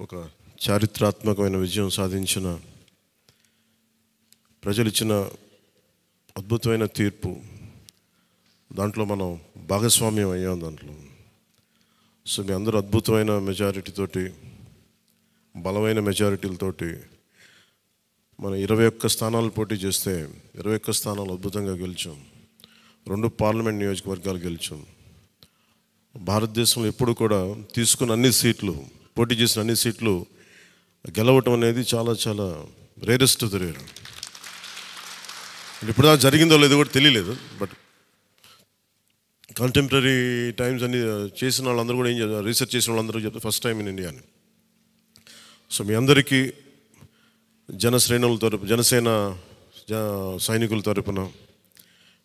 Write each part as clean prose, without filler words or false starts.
ఒక చారిత్రాత్మకమైన విజయం సాధించిన ప్రజలు ఇచ్చిన అద్భుతమైన తీర్పు. దాంట్లో మనం భాగస్వామ్యం అయ్యాం దాంట్లో. సో మీ అందరూ అద్భుతమైన మెజారిటీతోటి, బలమైన మెజారిటీలతోటి మనం 21 స్థానాలు పోటీ చేస్తే 21 స్థానాలు అద్భుతంగా గెలిచాం. 2 పార్లమెంట్ నియోజకవర్గాలు గెలిచాం. భారతదేశంలో ఎప్పుడు కూడా తీసుకున్న అన్ని సీట్లు, పోటీ చేసిన అన్ని సీట్లు గెలవటం అనేది చాలా చాలా రేరెస్ట్ ఆఫ్ ద రేర్. ఇప్పుడు దాకా జరిగిందో లేదో కూడా తెలియలేదు. బట్ కంటెంపరీ టైమ్స్ అన్ని చేసిన వాళ్ళందరూ కూడా ఏం చేస్తారు, రీసెర్చ్ చేసిన వాళ్ళందరూ చెప్తారు ఫస్ట్ టైం ఇన్ ఇండియా అని. సో మీ అందరికీ జనసేన సైనికుల తరపున,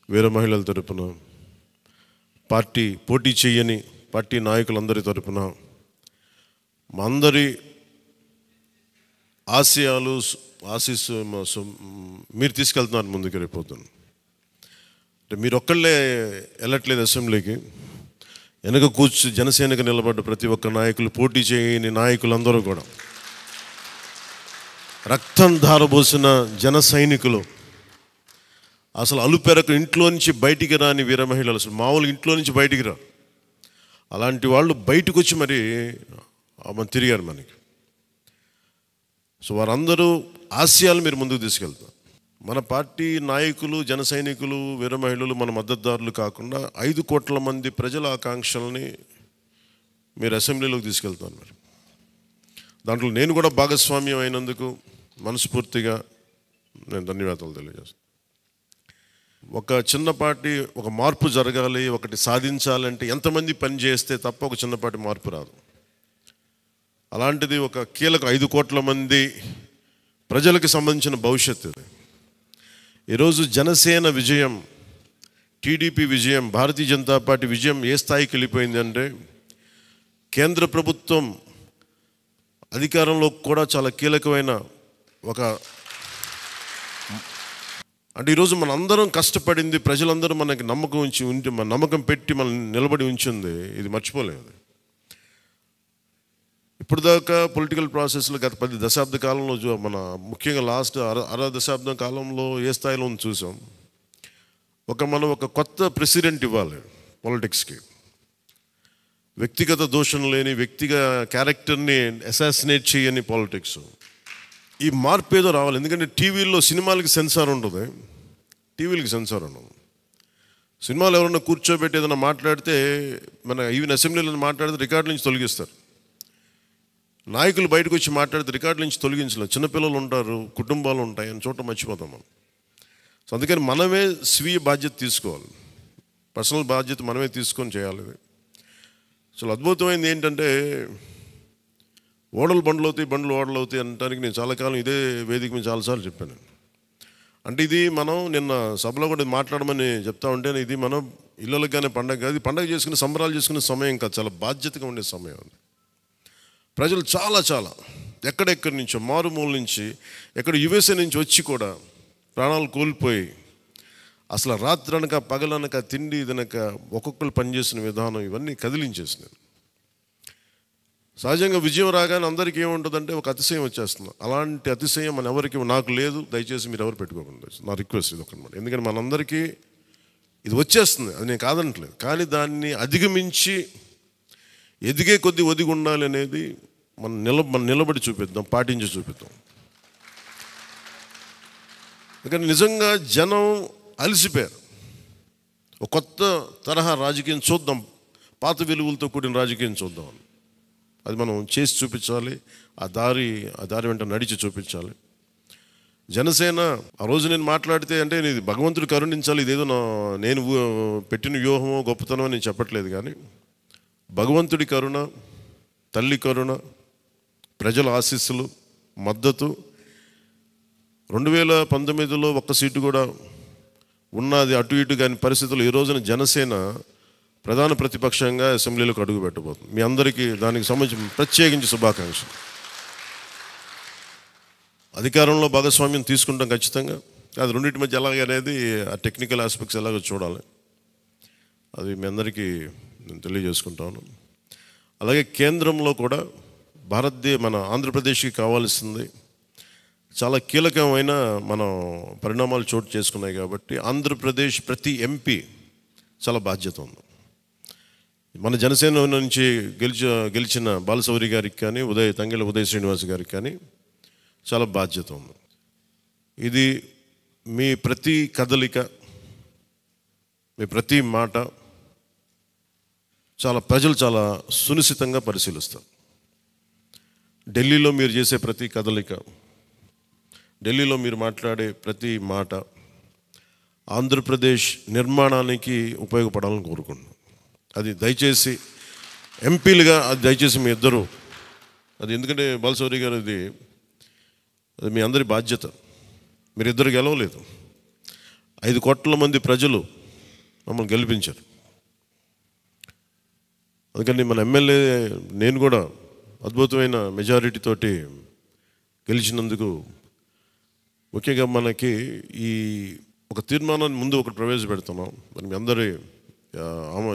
వీర మహిళల తరపున, పోటీ చేయని పార్టీ నాయకులందరి తరపున, మా అందరి ఆశీస్సు మీరు తీసుకెళ్తున్నారు ముందుకు రేపోతున్నాను. అంటే మీరు ఒక్కళ్ళే వెళ్ళట్లేదు అసెంబ్లీకి. వెనక జనసేనకు నిలబడ్డ ప్రతి ఒక్క నాయకులు, పోటీ చేయని నాయకులందరూ కూడా, రక్తం ధారబోసిన జన సైనికులు, అసలు అలుపెరకు ఇంట్లో నుంచి బయటికి రాని వీర మహిళలు, అసలు మామూలుగా ఇంట్లో నుంచి బయటికి రా, అలాంటి వాళ్ళు బయటకు వచ్చి మరి తిరిగారు మనకి. సో వారందరూ ఆశయాలు మీరు ముందుకు తీసుకెళ్తారు. మన పార్టీ నాయకులు, జన సైనికులు, వీర మహిళలు, మన మద్దతుదారులు కాకుండా 5 కోట్ల మంది ప్రజల ఆకాంక్షల్ని మీరు అసెంబ్లీలోకి తీసుకెళ్తాను. మరి దాంట్లో నేను కూడా భాగస్వామ్యం అయినందుకు మనస్ఫూర్తిగా నేను ధన్యవాదాలు తెలియజేస్తాను. ఒక చిన్నపాటి ఒక మార్పు జరగాలి, ఒకటి సాధించాలంటే ఎంతమంది పని చేస్తే తప్ప ఒక చిన్నపాటి మార్పు రాదు. అలాంటిది ఒక కీలక 5 కోట్ల మంది ప్రజలకు సంబంధించిన భవిష్యత్తు ఇది. ఈరోజు జనసేన విజయం, టీడీపీ విజయం, భారతీయ జనతా పార్టీ విజయం ఏ స్థాయికి వెళ్ళిపోయింది అంటే, కేంద్ర ప్రభుత్వం అధికారంలో కూడా చాలా కీలకమైన అంటే ఈరోజు మనందరం కష్టపడింది, ప్రజలందరూ మనకి నమ్మకం పెట్టి మనం నిలబడి ఉంచింది, ఇది మర్చిపోలేదు. ఇప్పుడు దాకా పొలిటికల్ ప్రాసెస్లో గత 10 దశాబ్ద కాలంలో మన ముఖ్యంగా లాస్ట్ అర దశాబ్దం కాలంలో ఏ స్థాయిలో చూసాం. మనం ఒక కొత్త ప్రెసిడెంట్ ఇవ్వాలి పాలిటిక్స్కి. వ్యక్తిగత దోషం లేని, క్యారెక్టర్ని అసాసినేట్ చేయని పాలిటిక్స్. ఈ మార్పు ఏదో రావాలి. ఎందుకంటే టీవీల్లో సినిమాలకి సెన్సార్ ఉంటుంది, టీవీలకి సెన్సార్ ఉండదు. సినిమాలు ఎవరన్నా కూర్చోబెట్టి ఏదైనా మాట్లాడితే, ఈవెన్ అసెంబ్లీలో మాట్లాడితే రికార్డు నుంచి తొలగిస్తారు. నాయకులు బయటకు వచ్చి మాట్లాడితే రికార్డు నుంచి తొలగించలేదు. చిన్నపిల్లలు ఉంటారు, కుటుంబాలు ఉంటాయి, అని చోట మర్చిపోతాం మనం. సో అందుకని మనమే స్వీయ బాధ్యత తీసుకోవాలి, పర్సనల్ బాధ్యత మనమే తీసుకొని చేయాలి. చాలా అద్భుతమైనది ఏంటంటే, బండ్లు ఓడలు అవుతాయి అనడానికి నేను చాలా కాలం ఇదే వేదిక మీద చాలాసార్లు చెప్పాను. అంటే ఇది మనం నిన్న సభలో కూడా మాట్లాడమని చెప్తా ఉంటే, ఇది మనం ఇళ్ళకి కానీ పండగ కాదు, పండగ చేసుకునే సంబరాలు చేసుకునే సమయం కాదు, చాలా బాధ్యతగా ఉండే సమయం అది. ప్రజలు చాలా ఎక్కడెక్కడి నుంచో, మారుమూల నుంచి, ఎక్కడ యుఎస్ఏ నుంచి వచ్చి కూడా ప్రాణాలు కోల్పోయి, అసలు రాత్రనక పగలనక తిండి తినక ఒక్కొక్కరు పనిచేసిన విధానం ఇవన్నీ కదిలించేసినాయి. సహజంగా విజయం రాగానే అందరికీ ఏముంటుందంటే ఒక అతిశయం వచ్చేస్తుంది. అలాంటి అతిశయం నాకు లేదు. దయచేసి మీరు ఎవరు పెట్టుకోకుండా, నా రిక్వెస్ట్ ఇది ఒకనమాట. ఎందుకంటే మనందరికీ ఇది వచ్చేస్తుంది, అది నేను కాదనట్లేదు. కానీ దాన్ని అధిగమించి ఎదిగే కొద్దీ ఒదిగి ఉండాలి అనేది మనం నిలబడి చూపిద్దాం, పాటించి చూపిద్దాం. ఎందుకంటే నిజంగా జనం అలసిపోయారు. ఒక కొత్త తరహా రాజకీయం చూద్దాం, పాత విలువలతో కూడిన రాజకీయం చూద్దాం. అది మనం చేసి చూపించాలి, ఆ దారి వెంట నడిచి చూపించాలి. జనసేన ఆ రోజు నేను మాట్లాడితే, అంటే ఇది భగవంతుడు కరుణించాలి, ఇదేదో నేను పెట్టిన వ్యూహమో గొప్పతనమో నేను చెప్పట్లేదు. కానీ భగవంతుడి కరుణ, తల్లి కరుణ, ప్రజల ఆశీస్సులు, మద్దతు, 2019లో 1 సీటు కూడా ఉన్నది అటు ఇటు కాని పరిస్థితుల్లో ఈ రోజున జనసేన ప్రధాన ప్రతిపక్షంగా అసెంబ్లీలోకి అడుగు పెట్టబోతుంది. మీ అందరికీ దానికి సంబంధించి ప్రత్యేకించి శుభాకాంక్షలు. అధికారంలో భాగస్వామ్యం తీసుకుంటాం ఖచ్చితంగా. అది రెండింటి మధ్య ఎలాగనేది, ఆ టెక్నికల్ ఆస్పెక్ట్స్ ఎలాగో చూడాలి. అది మీ అందరికీ నేను తెలియజేసుకుంటాను. అలాగే కేంద్రంలో కూడా మన ఆంధ్రప్రదేశ్కి కావాల్సింది చాలా కీలకమైన మనం పరిణామాలు చోటు చేసుకున్నాయి కాబట్టి ఆంధ్రప్రదేశ్ ప్రతి ఎంపీ చాలా బాధ్యత ఉంది. మన జనసేన నుంచి గెలిచిన బాలశౌరి గారికి కానీ తంగెళ్ళ ఉదయ్ శ్రీనివాస్ గారికి కానీ చాలా బాధ్యత ఉంది. ఇది మీ ప్రతి కదలిక, మీ ప్రతి మాట ప్రజలు చాలా సునిశ్చితంగా పరిశీలిస్తారు. ఢిల్లీలో మీరు చేసే ప్రతి కదలిక, ఢిల్లీలో మీరు మాట్లాడే ప్రతి మాట ఆంధ్రప్రదేశ్ నిర్మాణానికి ఉపయోగపడాలని కోరుకుంటున్నాను. అది దయచేసి ఎంపీలుగా దయచేసి మీ ఇద్దరు, అది ఎందుకంటే బాలశౌరి గారు అది మీ అందరి బాధ్యత. మీరిద్దరు గెలవలేదు, 5 కోట్ల మంది ప్రజలు మమ్మల్ని గెలిపించారు. అందుకని మన ఎమ్మెల్యే నేను కూడా అద్భుతమైన మెజారిటీ తోటి గెలిచినందుకు ముఖ్యంగా మనకి ఈ ఒక తీర్మానాన్ని ముందు ఒకటి ప్రవేశపెడుతున్నాం. మరి మీ అందరి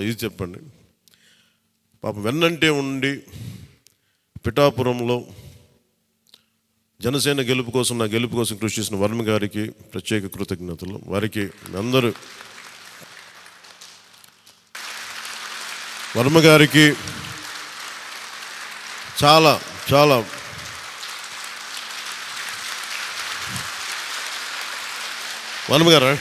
ఇది చెప్పండి. పాపం వెన్నంటే ఉండి పిఠాపురంలో జనసేన గెలుపు కోసం, నా గెలుపు కోసం కృషి చేసిన వర్మ గారికి ప్రత్యేక కృతజ్ఞతలు. వారికి అందరూ వర్మ గారికి చాలా చాలా వర్మ గారా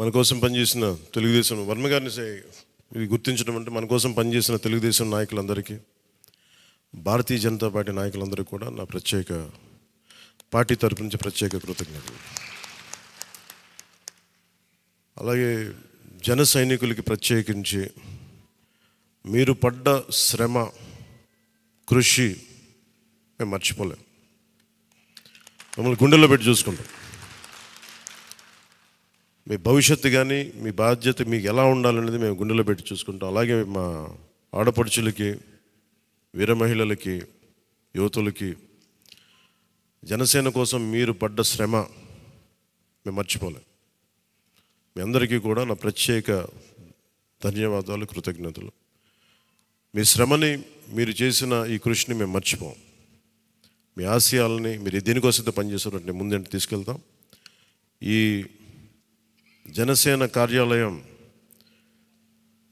మన కోసం పనిచేసిన తెలుగుదేశం వర్మ గారిని ఇది గుర్తించడం అంటే మన కోసం పనిచేసిన తెలుగుదేశం నాయకులందరికీ, భారతీయ జనతా పార్టీ నాయకులందరికీ కూడా నా పార్టీ తరపు నుంచి ప్రత్యేక కృతజ్ఞతలు. అలాగే జన సైనికులకి ప్రత్యేకించి మీరు పడ్డ శ్రమ, కృషి మేము మర్చిపోలేం. మమ్మల్ని గుండెల్లో పెట్టి చూసుకుంటాం. మీ భవిష్యత్తు కానీ మీ బాధ్యత మీకు ఎలా ఉండాలనేది మేము గుండెలో పెట్టి చూసుకుంటాం. అలాగే మా ఆడపడుచులకి, వీర మహిళలకి, యువతులకి జనసేన కోసం మీరు పడ్డ శ్రమ మేము మర్చిపోలేం. మీ అందరికీ కూడా నా ప్రత్యేక ధన్యవాదాలు, కృతజ్ఞతలు. మీ శ్రమని, మీరు చేసిన ఈ కృషిని మేము మర్చిపోం. మీ ఆశయాలని మీరు దేనికోసం పనిచేసారంటే ముందంటే తీసుకెళ్తాం. ఈ జనసేన కార్యాలయం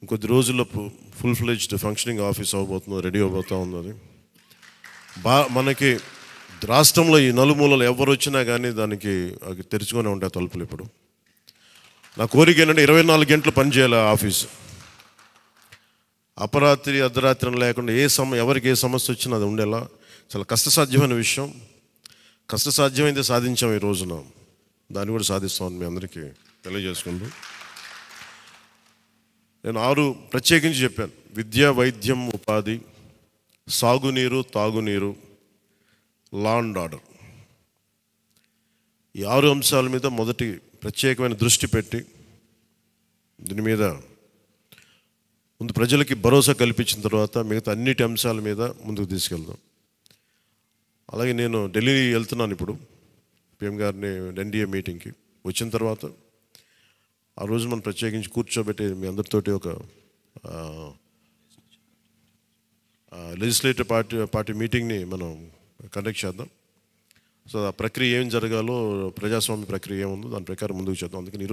ఇంకొద్ది రోజుల్లో ఫుల్ ఫ్లెడ్జ్డ్ ఫంక్షనింగ్ ఆఫీస్ అవబోతుంది, రెడీ అవబోతూ ఉన్నది. మనకి రాష్ట్రంలో ఈ నలుమూలలు ఎవరు వచ్చినా కానీ దానికి తెరుచుకొని ఉంటాయి తలుపులు. ఇప్పుడు నా కోరిక ఏంటంటే 24 గంటలు పనిచేయాలి ఆఫీసు. అపరాత్రి అర్ధరాత్రి లేకుండా ఎవరికి ఏ సమస్య వచ్చినా అది ఉండేలా. చాలా కష్టసాధ్యమైన విషయం. కష్టసాధ్యమైతే సాధించాం ఈ రోజున, దాన్ని కూడా సాధిస్తామని మీ అందరికీ తెలియజేసుకుంటూ నేను 6 ప్రత్యేకించి చెప్పాను. విద్య, వైద్యం, ఉపాధి, సాగునీరు, తాగునీరు, లా అండ్ ఆర్డర్. ఈ 6 అంశాల మీద మొదటి ప్రత్యేకమైన దృష్టి పెట్టి దీని మీద ముందు ప్రజలకి భరోసా కల్పించిన తర్వాత మిగతా అన్నిటి అంశాల మీద ముందుకు తీసుకెళ్దాం. అలాగే నేను ఢిల్లీ వెళ్తున్నాను ఇప్పుడు పిఎం గారిని ఎన్డీఏ మీటింగ్కి. వచ్చిన తర్వాత ఆ రోజు మనం ప్రత్యేకించి కూర్చోబెట్టి మీ అందరితోటి ఒక లెజిస్లేటివ్ పార్టీ మీటింగ్ని మనం కండక్ట్ చేద్దాం. సో ఆ ప్రక్రియ ఏం జరగాలో, ప్రజాస్వామ్య ప్రక్రియ ఏముందో దాని ప్రకారం ముందుకు చేద్దాం. అందుకని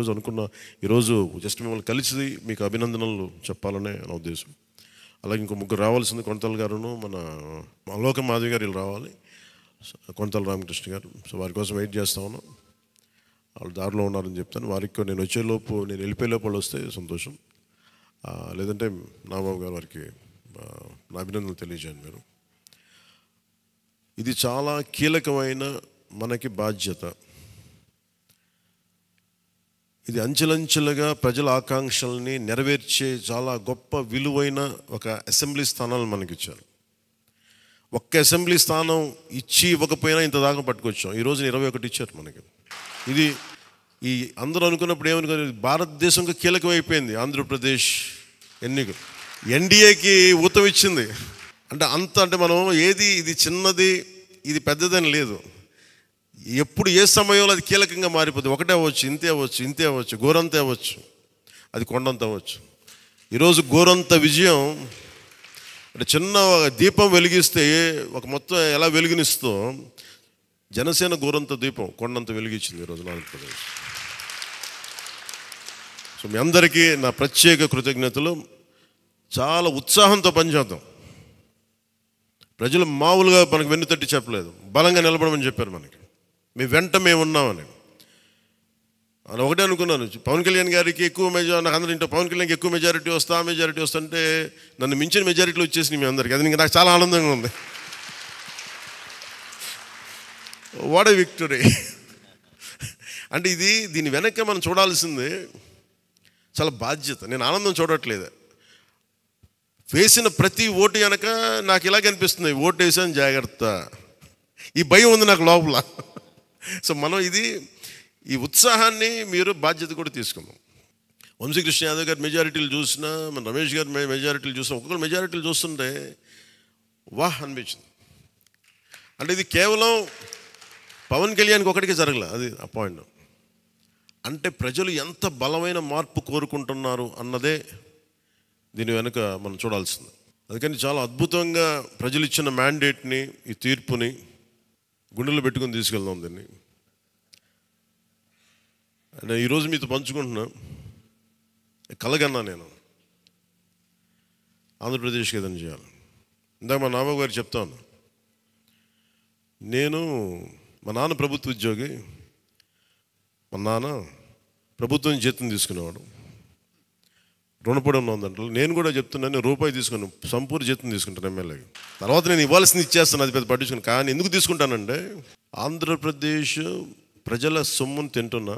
ఈరోజు జస్ట్ మిమ్మల్ని కలిసి మీకు అభినందనలు చెప్పాలనే నా ఉద్దేశం. అలాగే ఇంకో 3 రావాల్సింది, కొనతల గారును మన లోక మాధవి గారు వీళ్ళు రావాలి, కొనతల రామకృష్ణ గారు. సో వారి కోసం వెయిట్ చేస్తా ఉన్నాం. వాళ్ళు దారిలో ఉన్నారని చెప్తాను. వారికి నేను వెళ్ళిపోయేలోపు వాళ్ళు వస్తే సంతోషం. లేదంటే నాబాబు గారు వారికి నా అభినందనలు తెలియజేయండి మీరు. ఇది చాలా కీలకమైన మనకి బాధ్యత. ఇది అంచెలంచెలుగా ప్రజల ఆకాంక్షల్ని నెరవేర్చే చాలా గొప్ప విలువైన ఒక అసెంబ్లీ స్థానాలు మనకి ఇచ్చారు. ఒక్క అసెంబ్లీ స్థానం ఇచ్చి ఇవ్వకపోయినా ఇంత దాకా పట్టుకొచ్చాం. ఈరోజు 21 ఇచ్చారు మనకి. ఇది ఈ అందరూ అనుకున్నప్పుడు ఏమనుకున్నారు, భారతదేశంకి కీలకమైపోయింది ఆంధ్రప్రదేశ్ ఎన్నికలు. ఎన్డీఏకి ఊతం ఇచ్చింది. అంటే మనం ఏది ఇది చిన్నది ఇది పెద్దదని లేదు. ఎప్పుడు ఏ సమయంలో అది కీలకంగా మారిపోతుంది. ఒకటే అవ్వచ్చు, ఇంతే అవ్వచ్చు, గోరంత అవ్వచ్చు, అది కొండంత అవ్వచ్చు. ఈరోజు గోరంత విజయం అంటే చిన్న దీపం వెలిగిస్తే ఒక మొత్తం ఎలా వెలుగునిస్తో జనసేన గోరంత దీపం కొండంత వెలిగించింది ఈరోజు ఆంధ్రప్రదేశ్. సో మీ అందరికీ నా ప్రత్యేక కృతజ్ఞతలు. చాలా ఉత్సాహంతో పనిచేద్దాం. ప్రజలు మామూలుగా మనకు వెన్నుతట్టి చెప్పలేదు, బలంగా నిలబడమని చెప్పారు మనకి. మీ వెంట మేము ఉన్నామని. అని ఒకటే అనుకున్నాను, పవన్ కళ్యాణ్ గారికి ఎక్కువ మెజారిటీ, నాకు అందరూ ఇంట్లో పవన్ కళ్యాణ్కి ఎక్కువ మెజారిటీ వస్తుంటే నన్ను మించిన మెజారిటీలు వచ్చేసినాయి మీ అందరికీ. అది నాకు చాలా ఆనందంగా ఉంది. What a victory. అంటే దీని వెనక మనం చూడాల్సింది చాలా బాధ్యత. నేను ఆనందం చూడట్లేదు. వేసిన ప్రతి ఓటు వెనక నాకు ఇలాగ అనిపిస్తుంది, ఓటు వేసాను జాగ్రత్త, ఈ భయం ఉంది నాకు లోపల. సో మనం ఈ ఉత్సాహాన్ని మీరు బాధ్యత కూడా తీసుకున్నాం. వంశీకృష్ణ యాదవ్ గారి మెజారిటీలు చూసినా, మన రమేష్ గారి మెజారిటీలు చూసినా, ఒక్కొక్కరు మెజారిటీలు చూస్తుంటే వాహ్ అనిపించింది. అంటే ఇది కేవలం పవన్ కళ్యాణ్కి ఒకటికి జరగలే, అది ఆ పాయింట్. అంటే ప్రజలు ఎంత బలమైన మార్పు కోరుకుంటున్నారు అన్నదే దీని వెనుక మనం చూడాల్సింది. అందుకని చాలా అద్భుతంగా ప్రజలు ఇచ్చిన మ్యాండేట్ని, ఈ తీర్పుని గుండెలు పెట్టుకుని తీసుకెళ్దాం దీన్ని. అంటే ఈరోజు మీతో పంచుకుంటున్నా, కలగన్నా నేను ఆంధ్రప్రదేశ్కి ఏదైనా చేయాలి. ఇందాక మా నాన్న గారు చెప్తాను, మా నాన్న ప్రభుత్వ ఉద్యోగి, మా నాన్న ప్రభుత్వం జీతం తీసుకునేవాడు, రుణపడి ఉన్నదంటే. నేను కూడా చెప్తున్నాను, రూపాయి తీసుకున్నాను, సంపూర్ణ జీతం తీసుకుంటాను ఎమ్మెల్యేకి. తర్వాత నేను ఇవ్వాల్సింది ఇచ్చేస్తాను, అది పెద్ద పట్టించుకుని. కానీ ఎందుకు తీసుకుంటానంటే ఆంధ్రప్రదేశ్ ప్రజల సొమ్మును తింటున్నా,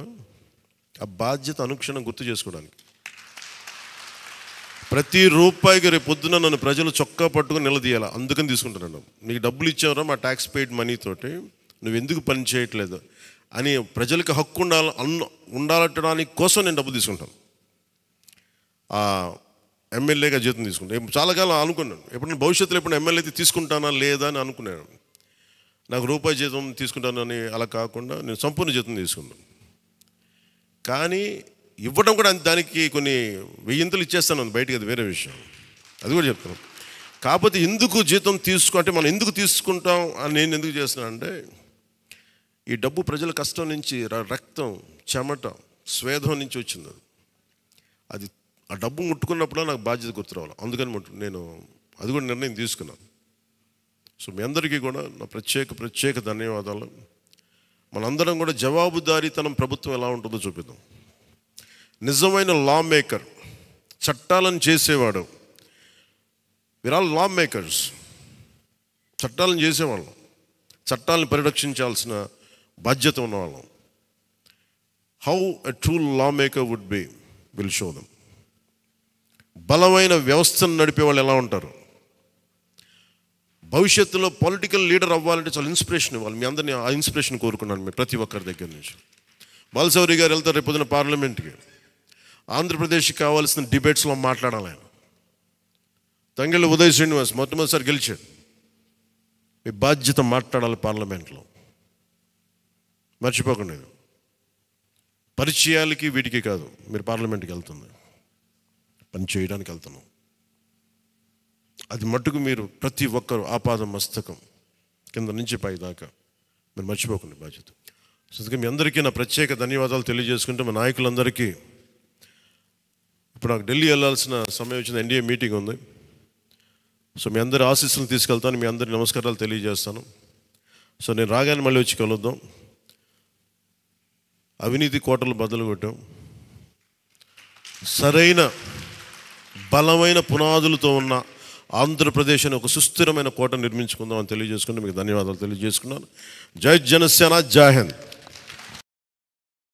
ఆ బాధ్యత అనుక్షణం గుర్తు చేసుకోవడానికి. ప్రతి రూపాయికి రేపు పొద్దున నన్ను ప్రజలు చొక్కా పట్టుకుని నిలదీయాలి, అందుకని తీసుకుంటున్నాను. నీకు డబ్బులు ఇచ్చావరా మా ట్యాక్స్ పెయిడ్ మనీతోటి, నువ్వు ఎందుకు పని చేయట్లేదు అని ప్రజలకు హక్కు ఉండాలట్టడానికి కోసం నేను డబ్బులు తీసుకుంటాను. ఎమ్మెల్యేగా జీతం తీసుకుంటాను. చాలా కాలం అనుకున్నాను, ఎప్పుడైనా భవిష్యత్తులో ఎప్పుడైనా ఎమ్మెల్యే అయితే తీసుకుంటానా లేదా అని అనుకున్నాను. నాకు రూపాయి జీతం తీసుకుంటానని అలా కాకుండా నేను సంపూర్ణ జీతం తీసుకున్నాను. కానీ ఇవ్వడం కూడా దానికి కొన్ని వెయ్యింతలు ఇచ్చేస్తాను బయటికి, అది వేరే విషయం, అది కూడా చెప్తాను. కాకపోతే ఎందుకు జీతం అంటే మనం ఎందుకు తీసుకుంటాం అని నేను ఎందుకు చేస్తున్నాను అంటే, ఈ డబ్బు ప్రజల కష్టం నుంచి, రక్తం, చెమట, స్వేదం నుంచి వచ్చింది. అది ఆ డబ్బు ముట్టుకున్నప్పుడు నాకు బాధ్యత గుర్తు రావాలి. అందుకని నేను అది కూడా నిర్ణయం తీసుకున్నాను. సో మీ అందరికీ కూడా నా ప్రత్యేక ధన్యవాదాలు. మనందరం కూడా జవాబుదారీతనం ప్రభుత్వం ఎలా ఉంటుందో చూపిద్దాం. నిజమైన లా మేకర్, చట్టాలను చేసేవాడు. We are all law makers. చట్టాలను చేసేవాళ్ళం, చట్టాలను పరిరక్షించాల్సిన బాధ్యత ఉన్నవాళ్ళం. How a true law maker would be will show them. బలమైన వ్యవస్థను నడిపే వాళ్ళు ఎలా ఉంటారు. భవిష్యత్తులో పొలిటికల్ లీడర్ అవ్వాలంటే చాలా ఇన్స్పిరేషన్ ఇవ్వాలి. మీ అందరినీ ఆ ఇన్స్పిరేషన్ కోరుకున్నాను మీరు ప్రతి ఒక్కరి దగ్గర నుంచి. బాలశౌరి గారు వెళ్తారు రేపు పొద్దున పార్లమెంట్కి. ఆంధ్రప్రదేశ్కి కావాల్సిన డిబేట్స్లో మాట్లాడాలి ఆయన. తంగెళ్ళ ఉదయ్ శ్రీనివాస్ మొట్టమొదటిసారి గెలిచాడు. మీ బాధ్యత మాట్లాడాలి పార్లమెంట్లో, మర్చిపోకండి. పరిచయాలకి వీటికి కాదు, మీరు పార్లమెంట్కి వెళ్తుంది, పని చేయడానికి వెళ్తున్నాం. అది మట్టుకు మీరు ప్రతి ఒక్కరు ఆపాద మస్తకం కింద నుంచి పై దాకా మీరు మర్చిపోకండి బాధ్యత. అందుకే మీ అందరికీ నా ప్రత్యేక ధన్యవాదాలు తెలియజేసుకుంటే, మా నాయకులందరికీ ఇప్పుడు నాకు ఢిల్లీ వెళ్ళాల్సిన సమయం వచ్చింది, ఎన్డీఏ మీటింగ్ ఉంది. సో మీ అందరి ఆశీస్సులు తీసుకెళ్తాను, మీ అందరి నమస్కారాలు తెలియజేస్తాను. సో నేను రాగానే మళ్ళీ వచ్చి కలుద్దాం. అవినీతి కోటలు బద్దలు కొట్టాం, సరైన బలమైన పునాదులతో ఉన్న ఆంధ్రప్రదేశ్ అని ఒక సుస్థిరమైన కోట నిర్మించుకుందాం అని తెలియజేసుకుంటూ మీకు ధన్యవాదాలు తెలియజేసుకున్నాను. జై జనసేన, జై హింద్.